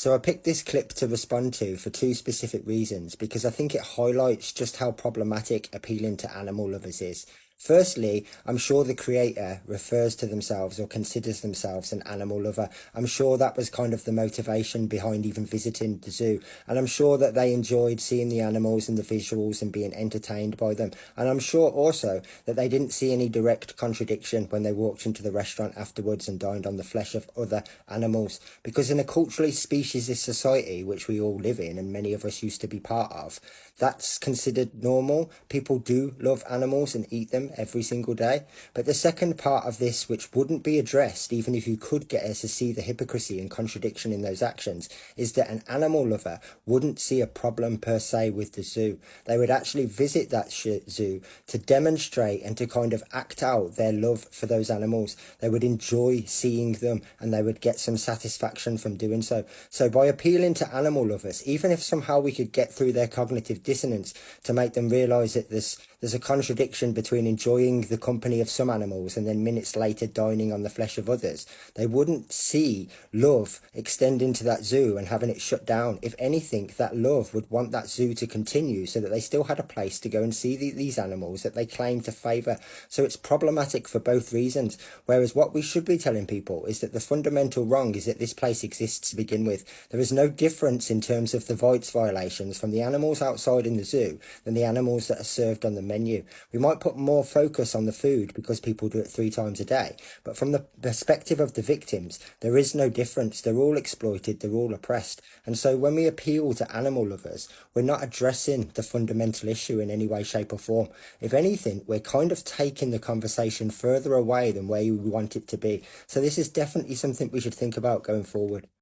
So I picked this clip to respond to for two specific reasons, because I think it highlights just how problematic appealing to animal lovers is. Firstly, I'm sure the creator refers to themselves or considers themselves an animal lover. I'm sure that was kind of the motivation behind even visiting the zoo. And I'm sure that they enjoyed seeing the animals and the visuals and being entertained by them. And I'm sure also that they didn't see any direct contradiction when they walked into the restaurant afterwards and dined on the flesh of other animals. Because in a culturally speciesist society, which we all live in and many of us used to be part of, that's considered normal. People do love animals and eat them every single day. But the second part of this, which wouldn't be addressed even if you could get us to see the hypocrisy and contradiction in those actions, is that an animal lover wouldn't see a problem per se with the zoo. They would actually visit that zoo to demonstrate and to kind of act out their love for those animals. They would enjoy seeing them and they would get some satisfaction from doing so. So by appealing to animal lovers, even if somehow we could get through their cognitive dissonance to make them realize that there's a contradiction between enjoying the company of some animals and then minutes later dining on the flesh of others, they wouldn't see love extend into that zoo and having it shut down. If anything, that love would want that zoo to continue so that they still had a place to go and see these animals that they claim to favour. So it's problematic for both reasons. Whereas what we should be telling people is that the fundamental wrong is that this place exists to begin with. There is no difference in terms of the rights violations from the animals outside in the zoo than the animals that are served on the menu. We might put more focus on the food because people do it 3 times a day, but from the perspective of the victims, there is no difference. They're all exploited, they're all oppressed. And so when we appeal to animal lovers, we're not addressing the fundamental issue in any way, shape or form. If anything, we're kind of taking the conversation further away than where we want it to be. So this is definitely something we should think about going forward.